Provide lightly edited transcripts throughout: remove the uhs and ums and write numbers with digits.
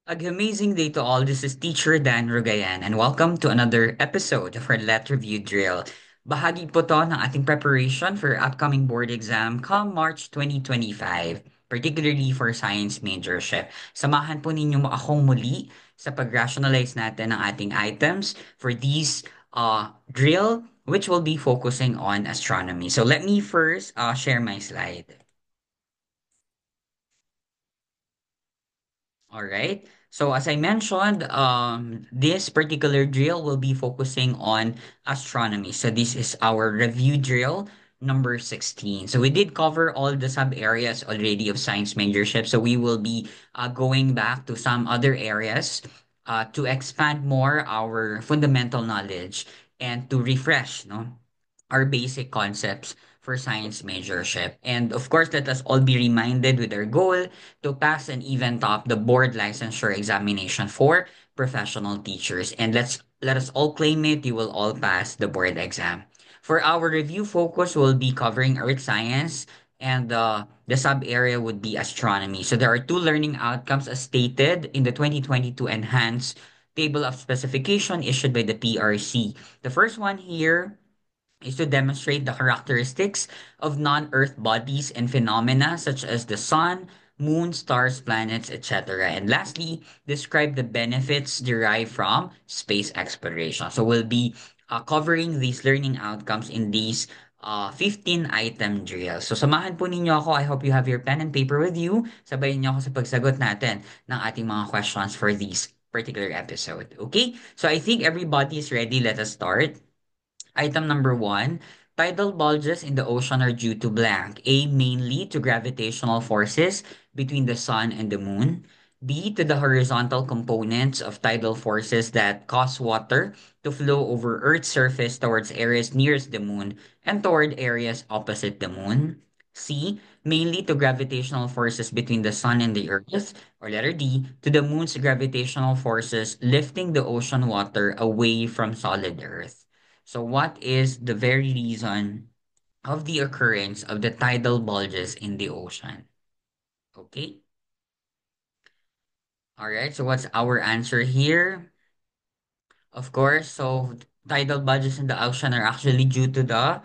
Amazing day to all. This is Teacher Dan Rugayan and welcome to another episode of our Let Review Drill. Bahagi po to ng ating preparation for upcoming board exam come March 2025, particularly for science majorship. Samahan po ninyo akong muli sa pag-rationalize natin ng ating items for these drill which will be focusing on astronomy. So let me first share my slide. All right. So as I mentioned, this particular drill will be focusing on astronomy. So this is our review drill number 16. So we did cover all the sub areas already of science majorship. So we will be going back to some other areas to expand more our fundamental knowledge and to refresh, no, our basic concepts for science majorship. And of course, let us all be reminded with our goal to pass and even top the board licensure examination for professional teachers. And let us all claim it, you will all pass the board exam. For our review focus, we'll be covering earth science and the sub area would be astronomy. So there are two learning outcomes as stated in the 2022 enhanced table of specification issued by the PRC. The first one here is to demonstrate the characteristics of non-Earth bodies and phenomena such as the sun, moon, stars, planets, etc. And lastly, describe the benefits derived from space exploration. So we'll be covering these learning outcomes in these 15-item drills. So samahan po ninyo ako. I hope you have your pen and paper with you. Sabayin niyo ako sa pagsagot natin ng ating mga questions for this particular episode. Okay? So I think everybody is ready. Let us start. Item number one, tidal bulges in the ocean are due to blank. A, mainly to gravitational forces between the sun and the moon. B, to the horizontal components of tidal forces that cause water to flow over Earth's surface towards areas nearest the moon and toward areas opposite the moon. C, mainly to gravitational forces between the sun and the Earth. Or letter D, to the moon's gravitational forces lifting the ocean water away from solid Earth. So what is the very reason of the occurrence of the tidal bulges in the ocean? Okay. All right. So what's our answer here? Of course. So tidal bulges in the ocean are actually due to the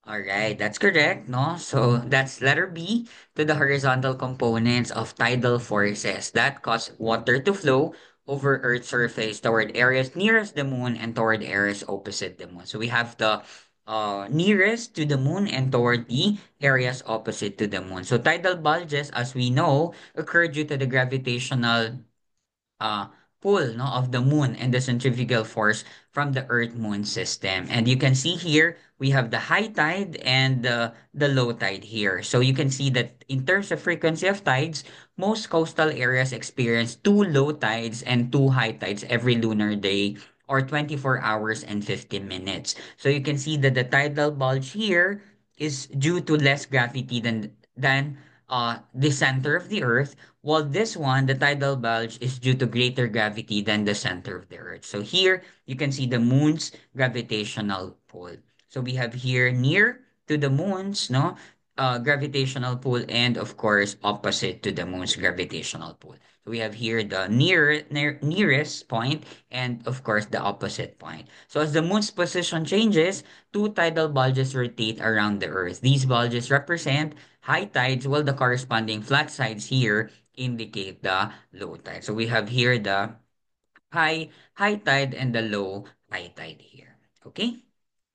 All right, that's correct, no? So that's letter B to the horizontal components of tidal forces that cause water to flow over Earth's surface toward areas nearest the moon and toward areas opposite the moon. So we have the nearest to the moon and toward the areas opposite to the moon. So tidal bulges, as we know, occur due to the gravitational uh, pull, no, of the moon and the centrifugal force from the Earth-Moon system. And you can see here, we have the high tide and the low tide here. So you can see that in terms of frequency of tides, most coastal areas experience two low tides and two high tides every lunar day or 24 hours and 15 minutes. So you can see that the tidal bulge here is due to less gravity than the center of the Earth, while this one, the tidal bulge, is due to greater gravity than the center of the Earth. So here, you can see the moon's gravitational pull. So we have here near to the moon's, no, gravitational pull, and of course, opposite to the moon's gravitational pull. So we have here the nearest point, and of course, the opposite point. So as the moon's position changes, two tidal bulges rotate around the Earth. These bulges represent high tides, while the corresponding flat sides here indicate the low tide. So we have here the high tide and the low high tide here. Okay?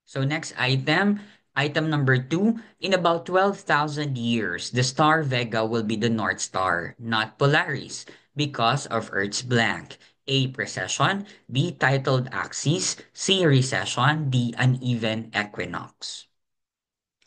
So next item, item number two, in about 12,000 years, the star Vega will be the North Star, not Polaris, because of Earth's blank. A. Precession, B. Titled axis, C. Recession, D. Uneven equinox.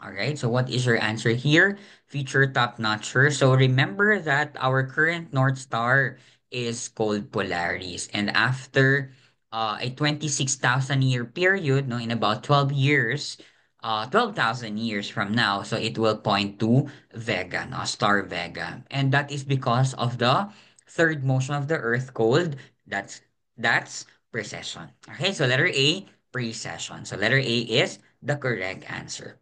All right, so what is your answer here? Future top-notcher. So remember that our current North Star is called Polaris. And after a 26,000 year period, no, in about 12 years, 12,000 years from now, so it will point to Vega, no, star Vega. And that is because of the third motion of the Earth called, that's precession. Okay, so letter A, precession. So letter A is the correct answer.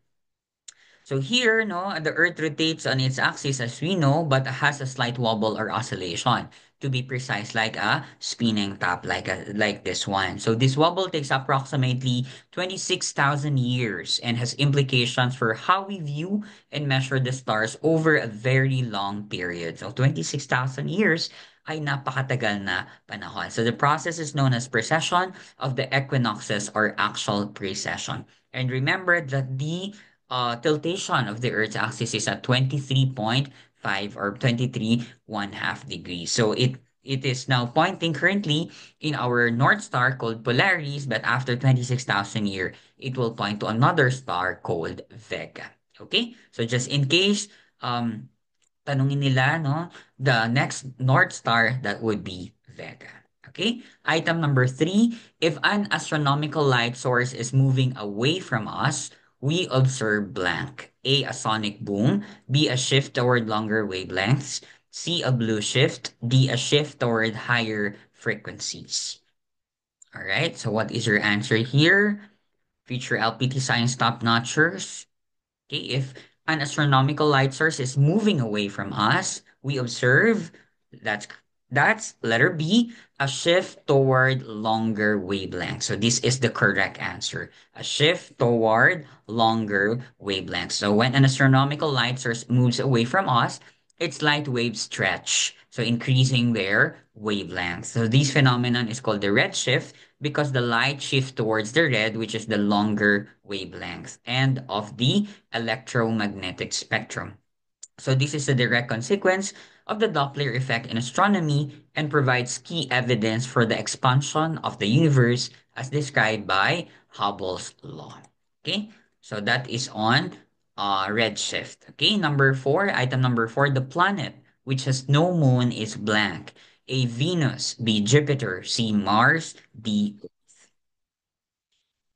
So here, no, the Earth rotates on its axis as we know, but has a slight wobble or oscillation. to be precise, like a spinning top, like this one. So this wobble takes approximately 26,000 years and has implications for how we view and measure the stars over a very long period. So 26,000 years ay napakatagal na panahon. So the process is known as precession of the equinoxes or actual precession. And remember that the tiltation of the Earth's axis is at 23.5 or 23 one half degrees. So it is now pointing currently in our North Star called Polaris, but after 26,000 years, it will point to another star called Vega. Okay? So just in case um tanungin nila, no, the next North Star, that would be Vega. Okay? Item number three, if an astronomical light source is moving away from us, we observe blank. A sonic boom. B, a shift toward longer wavelengths. C, a blue shift. D, a shift toward higher frequencies. All right, so what is your answer here? Future LPT science top-notchers. Okay, if an astronomical light source is moving away from us, we observe that's that's letter B, a shift toward longer wavelengths. So this is the correct answer. A shift toward longer wavelengths. So when an astronomical light source moves away from us, its light waves stretch, so increasing their wavelength. So this phenomenon is called the redshift because the light shifts towards the red, which is the longer wavelength, and of the electromagnetic spectrum. So this is a direct consequence of the Doppler effect in astronomy and provides key evidence for the expansion of the universe as described by Hubble's law. Okay, so that is on redshift. Okay, number four, item number four, the planet which has no moon is blank. A Venus, B Jupiter, C Mars, D.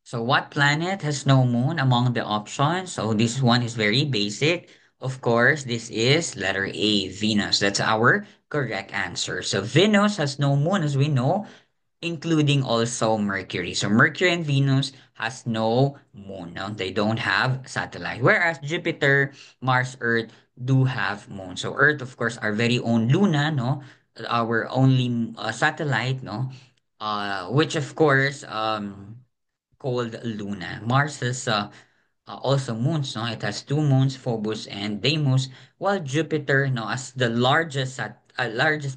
So what planet has no moon among the options? So this one is very basic. Of course, this is letter A, Venus. That's our correct answer. So Venus has no moon as we know, including also Mercury. So Mercury and Venus has no moon. No? They don't have satellite. Whereas Jupiter, Mars, Earth do have moon. So Earth, of course, our very own Luna, no? Our only satellite, no? Which of course, called Luna. Mars has also moons, no? It has two moons, Phobos and Deimos, while Jupiter, no, as the largest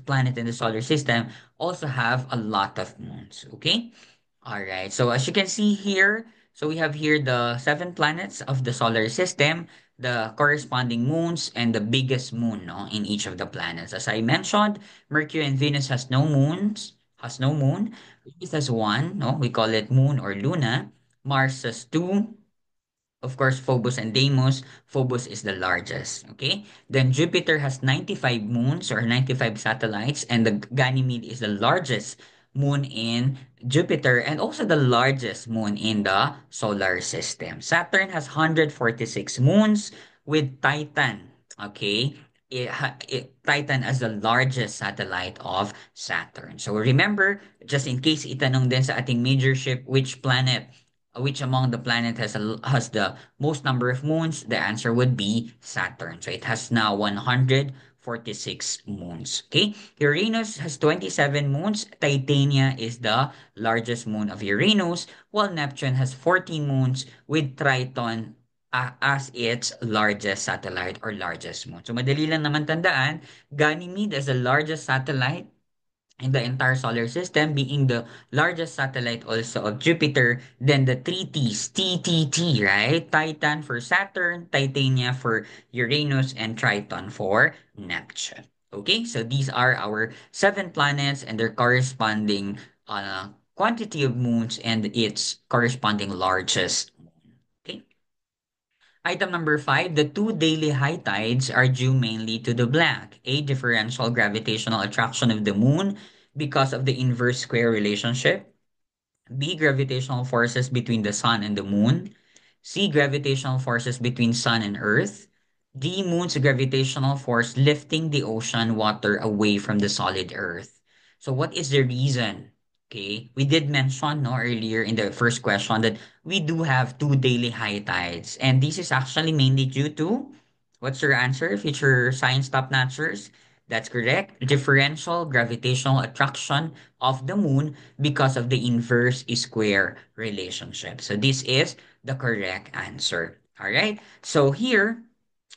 planet in the solar system, also have a lot of moons. Okay, all right. So as you can see here, so we have here the seven planets of the solar system, the corresponding moons, and the biggest moon, no, in each of the planets. As I mentioned, Mercury and Venus has no moons, has no moon. Earth has one, no, we call it moon or Luna. Mars has two, of course, Phobos and Deimos. Phobos is the largest. Okay. Then Jupiter has 95 moons or 95 satellites, and the Ganymede is the largest moon in Jupiter and also the largest moon in the solar system. Saturn has 146 moons with Titan. Okay. Titan as the largest satellite of Saturn. So remember, just in case itanong din sa ating major ship, which among the planet has the most number of moons? The answer would be Saturn. So it has now 146 moons. Okay, Uranus has 27 moons. Titania is the largest moon of Uranus, while Neptune has 14 moons with Triton as its largest satellite or largest moon. So madali lang naman tandaan, Ganymede as the largest satellite in the entire solar system, being the largest satellite also of Jupiter, then the three T's, TTT, right? Titan for Saturn, Titania for Uranus, and Triton for Neptune. Okay, so these are our seven planets and their corresponding quantity of moons and its corresponding largest moon. Okay. Item number five, the two daily high tides are due mainly to the blank, a differential gravitational attraction of the moon because of the inverse square relationship, B, gravitational forces between the sun and the moon, C, gravitational forces between sun and earth, D, moon's gravitational force lifting the ocean water away from the solid earth. So what is the reason? Okay, we did mention no earlier in the first question that we do have two daily high tides, and this is actually mainly due to what's your answer, future science top notchers? That's correct. Differential gravitational attraction of the moon because of the inverse square relationship. So this is the correct answer. All right. So here,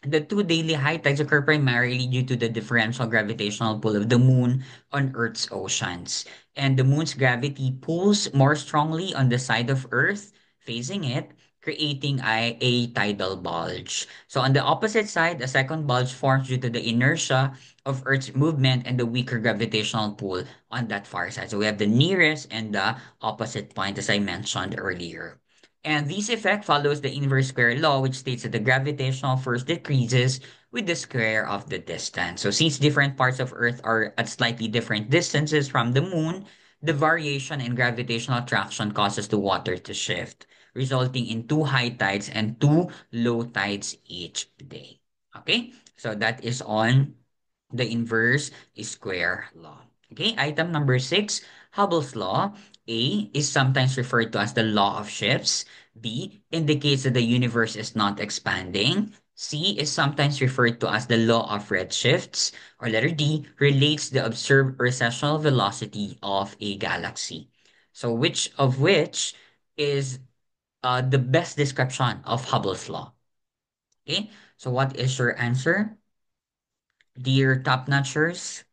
the two daily high tides occur primarily due to the differential gravitational pull of the moon on Earth's oceans. And the moon's gravity pulls more strongly on the side of Earth facing it, creating a tidal bulge. So on the opposite side, a second bulge forms due to the inertia of Earth's movement and the weaker gravitational pull on that far side. So we have the nearest and the opposite point, as I mentioned earlier. And this effect follows the inverse square law, which states that the gravitational force decreases with the square of the distance. So since different parts of Earth are at slightly different distances from the moon, the variation in gravitational attraction causes the water to shift, resulting in two high tides and two low tides each day. Okay, so that is on the inverse square law. Okay, item number six, Hubble's law. A is sometimes referred to as the law of shifts. B indicates that the universe is not expanding. C is sometimes referred to as the law of redshifts. Or letter D relates the observed recessional velocity of a galaxy. So which is the best description of Hubble's law? Okay, so what is your answer, dear top-notchers?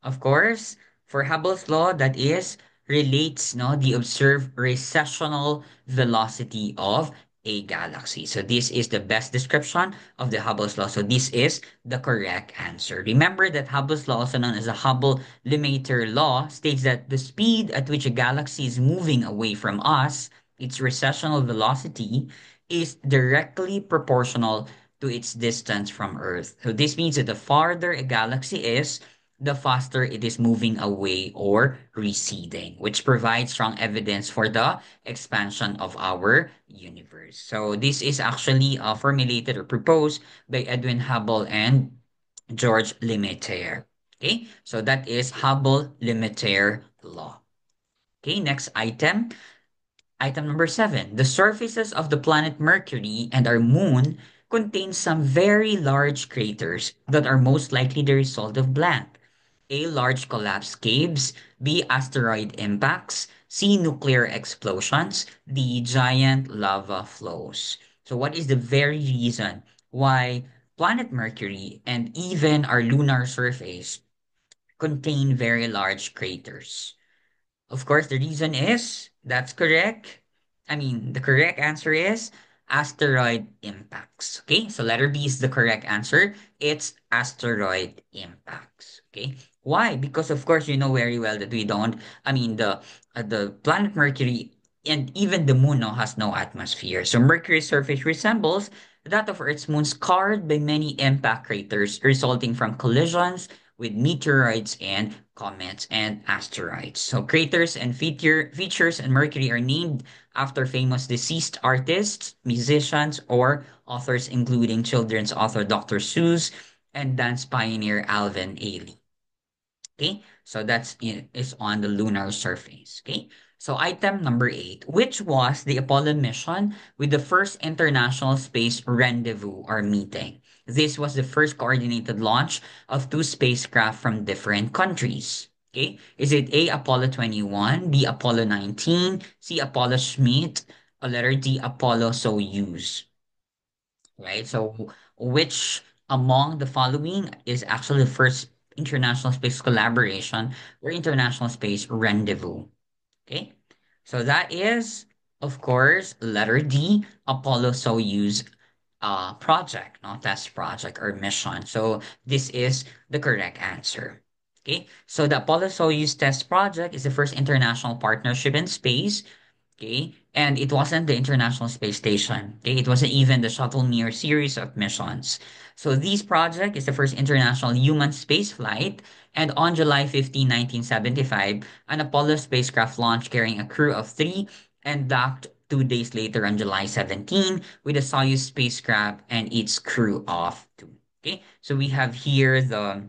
Of course, for Hubble's law, that is relates the observed recessional velocity of a galaxy. So this is the best description of the Hubble's law. So this is the correct answer. Remember that Hubble's law, also known as the Hubble-Lemaître law, states that the speed at which a galaxy is moving away from us, its recessional velocity, is directly proportional to its distance from Earth. So this means that the farther a galaxy is, the faster it is moving away or receding, which provides strong evidence for the expansion of our universe. So this is actually formulated or proposed by Edwin Hubble and George Lemaitre. Okay, so that is Hubble-Lemaître law. Okay, next item. Item number seven. The surfaces of the planet Mercury and our moon contain some very large craters that are most likely the result of blank. A. Large collapse caves. B. Asteroid impacts. C. Nuclear explosions. D. Giant lava flows. So what is the very reason why planet Mercury and even our lunar surface contain very large craters? Of course, the reason is that's correct. I mean, the correct answer is asteroid impacts. Okay, so letter B is the correct answer. It's asteroid impacts. Okay, why? Because of course you know very well that we don't. I mean, the planet Mercury and even the moon now has no atmosphere. So Mercury's surface resembles that of Earth's moon, scarred by many impact craters resulting from collisions with meteoroids and comets and asteroids. So craters and features in Mercury are named after famous deceased artists, musicians, or authors, including children's author Dr. Seuss and dance pioneer Alvin Ailey. Okay, so that's it is on the lunar surface. Okay, so item number eight, which was the Apollo mission with the first international space rendezvous or meeting. This was the first coordinated launch of two spacecraft from different countries. Okay, is it A, Apollo 21, B, Apollo 19, C, Apollo Schmidt, or letter D, Apollo Soyuz? Right? So which among the following is actually the first international space collaboration or international space rendezvous? Okay. So that is, of course, letter D, Apollo Soyuz project, not test project or mission. So this is the correct answer. Okay. So the Apollo Soyuz test project is the first international partnership in space. Okay, and it wasn't the International Space Station. Okay, it wasn't even the Shuttle Mir series of missions. So this project is the first international human space flight, and on July 15, 1975, an Apollo spacecraft launched carrying a crew of three and docked 2 days later on July 17 with a Soyuz spacecraft and its crew of two. Okay, so we have here the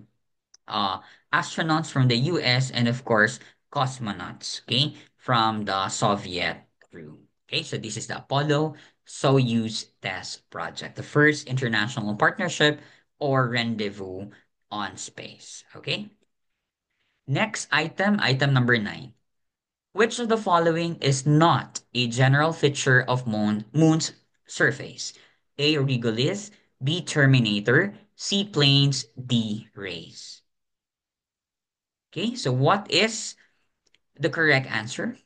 uh, astronauts from the US and of course cosmonauts, okay, from the Soviet crew. Okay, so this is the Apollo Soyuz test project, the first international partnership or rendezvous on space. Okay? Next item, item number 9. Which of the following is not a general feature of Moon's surface? A. Regolith, B. Terminator, C. Plains, D. Rays. Okay, so what is the correct answer?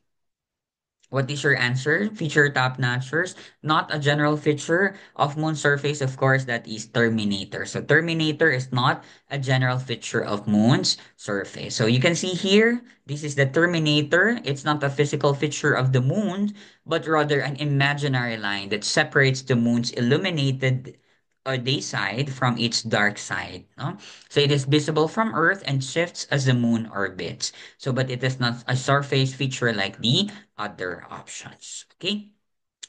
What is your answer? Feature top notchers. Not a general feature of moon surface, of course, that is Terminator. So Terminator is not a general feature of moon's surface. So you can see here, this is the Terminator. It's not a physical feature of the moon, but rather an imaginary line that separates the moon's illuminated day side from its dark side. No? So it is visible from Earth and shifts as the moon orbits. So, but it is not a surface feature like the other options. Okay.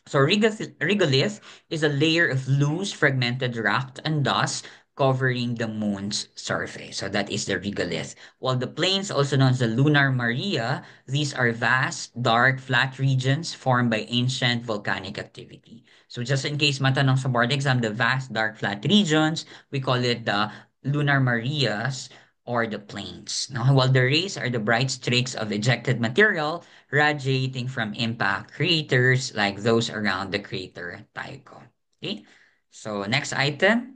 So regolith is a layer of loose fragmented rock and dust covering the moon's surface. So that is the regolith. While the plains, also known as the lunar maria, these are vast, dark, flat regions formed by ancient volcanic activity. So just in case matanong sa board exam, the vast, dark, flat regions, we call it the lunar marias or the plains. Now, while the rays are the bright streaks of ejected material, radiating from impact craters like those around the crater Tycho. Okay, so next item.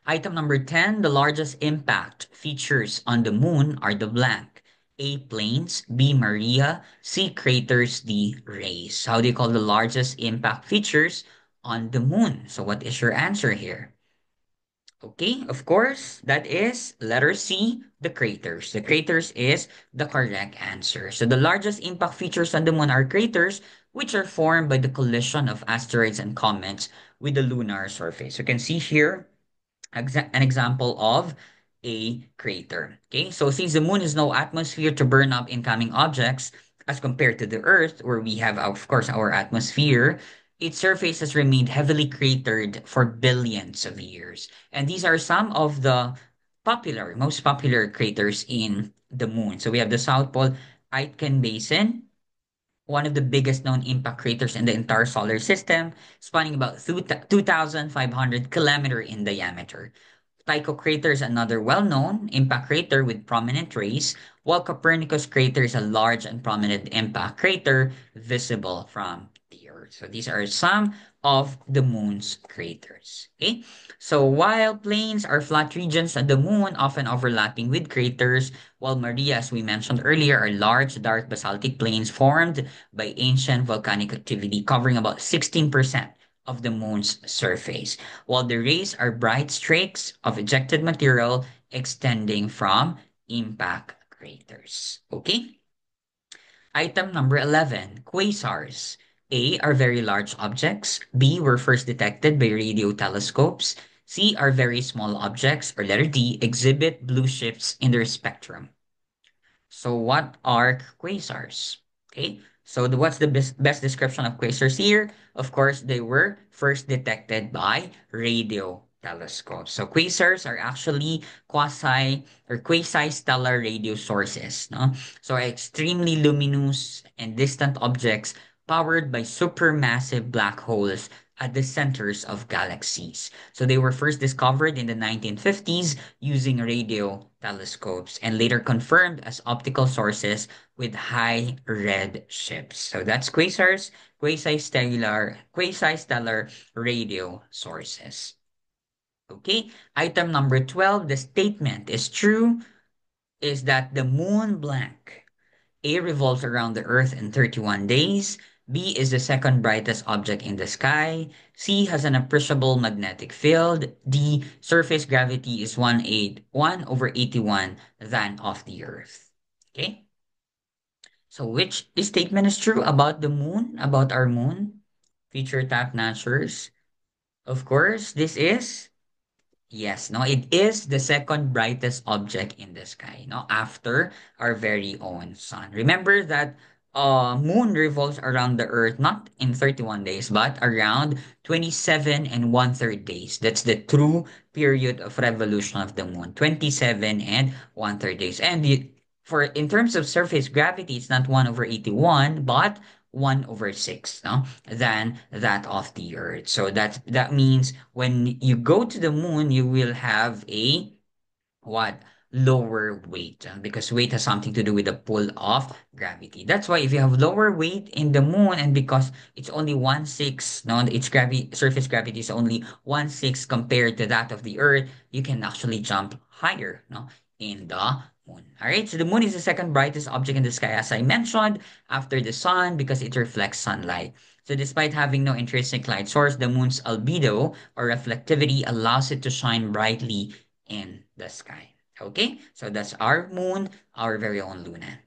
Item number 10, the largest impact features on the moon are the blank. A. Plains, B. Maria, C. Craters, D. Rays. How do you call the largest impact features on the moon? So what is your answer here? Okay, of course, that is letter C, the craters. The craters is the correct answer. So the largest impact features on the moon are craters, which are formed by the collision of asteroids and comets with the lunar surface. You can see here an example of a crater. Okay, so since the moon has no atmosphere to burn up incoming objects, as compared to the Earth, where we have, of course, our atmosphere, its surface has remained heavily cratered for billions of years. And these are some of the most popular craters in the moon. So we have the South Pole Aitken Basin, one of the biggest known impact craters in the entire solar system, spanning about 2,500 kilometers in diameter. Tycho crater is another well-known impact crater with prominent rays, while Copernicus crater is a large and prominent impact crater visible from the Earth. So these are some of the moon's craters. Okay, so while plains are flat regions on the moon, often overlapping with craters, while Maria, as we mentioned earlier, are large, dark basaltic plains formed by ancient volcanic activity, covering about 16% of the moon's surface, while the rays are bright streaks of ejected material extending from impact craters. Okay? Item number 11, quasars. A are very large objects. B were first detected by radio telescopes. C are very small objects. Or letter D, exhibit blue shifts in their spectrum. So what are quasars? Okay, so what's the best description of quasars here? Of course, they were first detected by radio telescopes. So quasars are actually quasi-stellar radio sources, no? So extremely luminous and distant objects powered by supermassive black holes at the centers of galaxies. So they were first discovered in the 1950s using radio telescopes and later confirmed as optical sources with high red ships. So that's quasars, quasi-stellar radio sources. Okay, item number 12, the statement is true, is that the moon blank A revolves around the Earth in 31 days. B is the second brightest object in the sky. C has an appreciable magnetic field. D, surface gravity is 1/81 than of the Earth. Okay? So which statement is true about the moon, about our moon? Future top natures. Of course, this is yes, no, it is the second brightest object in the sky, no, after our very own sun. Remember that moon revolves around the earth not in 31 days, but around 27 and one-third days. That's the true period of revolution of the moon, 27 and one-third days. And for in terms of surface gravity, it's not 1/81, but 1/6, no, than that of the earth. So that means when you go to the moon, you will have a what? Lower weight, because weight has something to do with the pull of gravity. That's why if you have lower weight in the moon, and because it's only 1/6, no, its gravity, surface gravity is only 1/6 compared to that of the Earth, you can actually jump higher, no, in the moon. All right, so the moon is the second brightest object in the sky, as I mentioned, after the sun, because it reflects sunlight. So despite having no intrinsic light source, the moon's albedo or reflectivity allows it to shine brightly in the sky. Okay, so that's our moon, our very own Luna.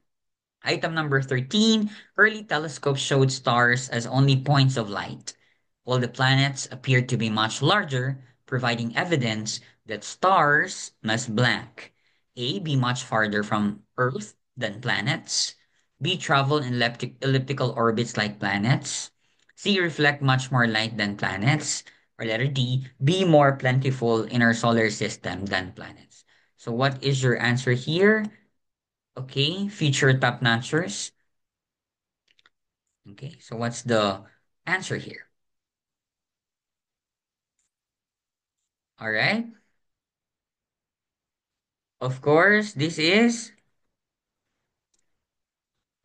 Item number 13, early telescopes showed stars as only points of light, while the planets appeared to be much larger, providing evidence that stars must blank. A. Be much farther from Earth than planets. B. Travel in elliptical orbits like planets. C. Reflect much more light than planets. Or letter D. Be more plentiful in our solar system than planets. So what is your answer here? Okay, future top notchers. Okay, so what's the answer here? All right. Of course, this is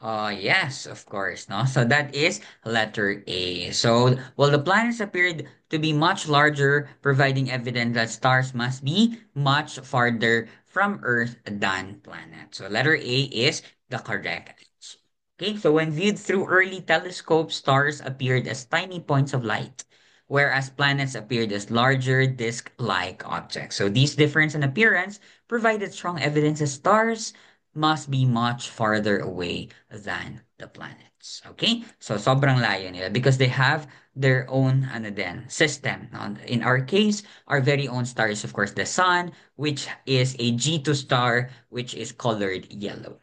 yes, of course, no. So that is letter A. So, well, the planets appeared to be much larger, providing evidence that stars must be much farther from Earth than planets. So letter A is the correct answer. Okay, so when viewed through early telescopes, stars appeared as tiny points of light, whereas planets appeared as larger disk-like objects. So these difference in appearance provided strong evidence that stars must be much farther away than the planets. Okay? So, sobrang layo nila because they have their own ano din, system. In our case, our very own star is, of course, the sun, which is a G2 star, which is colored yellow.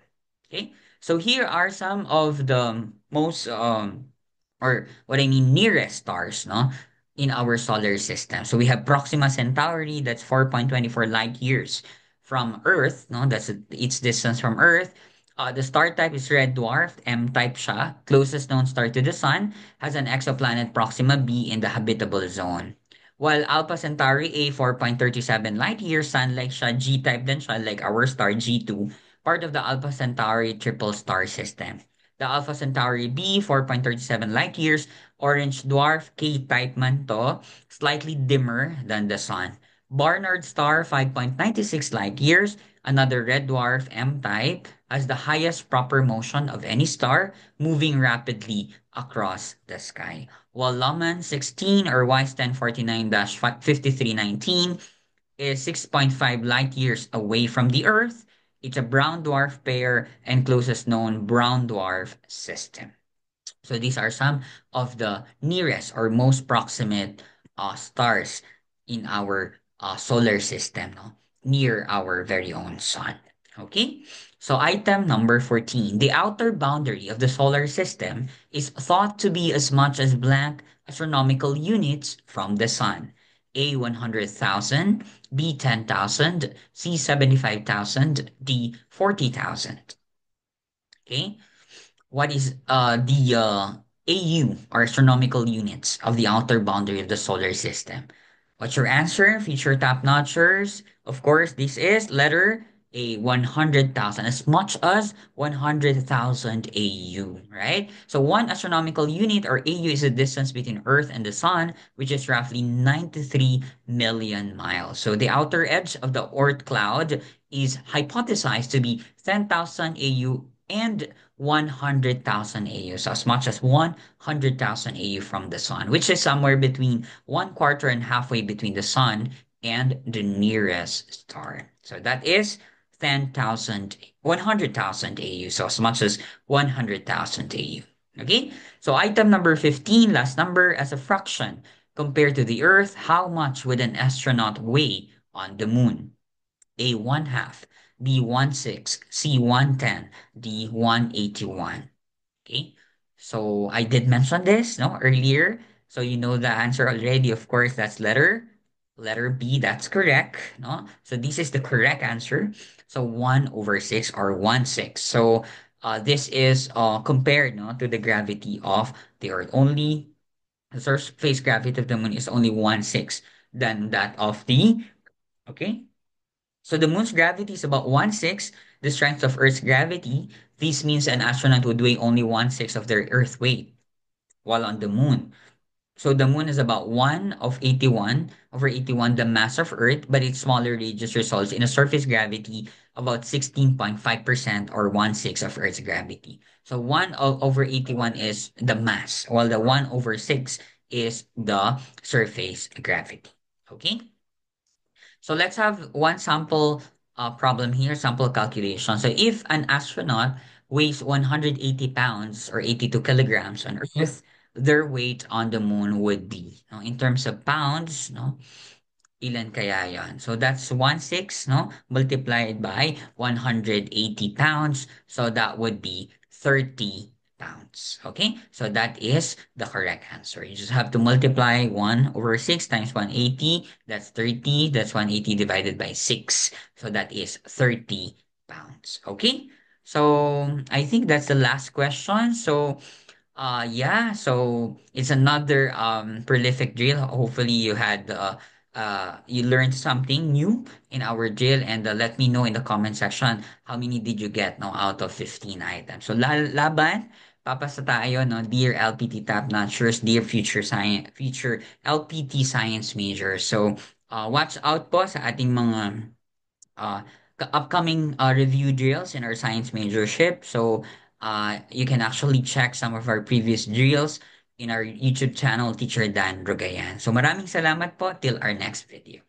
Okay? So, here are some of the most, or what I mean, nearest stars, no? In our solar system. So, we have Proxima Centauri, that's 4.24 light years from Earth, no? That's its distance from Earth. The star type is red dwarf, M-type siya. Closest known star to the sun, has an exoplanet Proxima b in the habitable zone. While Alpha Centauri A, 4.37 light years, sun-like siya, G-type din siya, like our star G2, part of the Alpha Centauri triple star system. The Alpha Centauri B, 4.37 light years, orange dwarf, K-type man to, slightly dimmer than the sun. Barnard star, 5.96 light years, another red dwarf M-type, has the highest proper motion of any star, moving rapidly across the sky. While Laman 16 or WISE 1049-5319 is 6.5 light years away from the Earth, it's a brown dwarf pair and closest known brown dwarf system. So these are some of the nearest or most proximate stars in our solar system, no? Near our very own sun. Okay? So item number 14. The outer boundary of the solar system is thought to be as much as blank astronomical units from the sun. A 100,000, B 10,000, C 75,000, D 40,000. Okay? What is the AU or astronomical units of the outer boundary of the solar system? What's your answer, future top notchers? Of course, this is letter A, 100,000, as much as 100,000 AU, right? So one astronomical unit or AU is the distance between Earth and the Sun, which is roughly 93 million miles. So the outer edge of the Oort cloud is hypothesized to be 10,000 AU and 100,000 AU. So as much as 100,000 AU from the sun, which is somewhere between one quarter and halfway between the sun and the nearest star. So that is 10,000, 100,000 AU. So as much as 100,000 AU. Okay. So item number 15, last number as a fraction. Compared to the Earth, how much would an astronaut weigh on the moon? A 1/2, B 1/6, C 1/10, D 181. Okay. So I did mention this, no, earlier. So you know the answer already. Of course, that's letter B. That's correct. No. So this is the correct answer. So 1/6 or 1/6. So this is compared, no, to the gravity of the Earth. Only the surface gravity of the moon is only 1/6 than that of the, okay. So the moon's gravity is about one-sixth the strength of Earth's gravity. This means an astronaut would weigh only one-sixth of their Earth weight while on the moon. So the moon is about 1 of 81 over 81 the mass of Earth, but its smaller radius results in a surface gravity about 16.5% or one-sixth of Earth's gravity. So 1 over 81 is the mass, while the 1 over 6 is the surface gravity. Okay? So let's have one sample problem here, sample calculation. So if an astronaut weighs 180 pounds or 82 kilograms on Earth, their weight on the moon would be, no, in terms of pounds, no, ilan kaya yan? So that's one-sixth, no, multiplied by 180 pounds. So that would be 30 pounds. Okay, so that is the correct answer. You just have to multiply 1 over 6 times 180. That's 30. That's 180 divided by 6. So that is 30 pounds. Okay, so I think that's the last question. So yeah, so it's another prolific drill. Hopefully you learned something new in our drill and let me know in the comment section how many did you get now out of 15 items. So laban, papasa tayo no, dear LPT top notchers, dear future LPT science majors. So watch out po sa ating mga uh, upcoming review drills in our science majorship. So you can actually check some of our previous drills in our YouTube channel, Teacher Dan Rogayan. So maraming salamat po till our next video.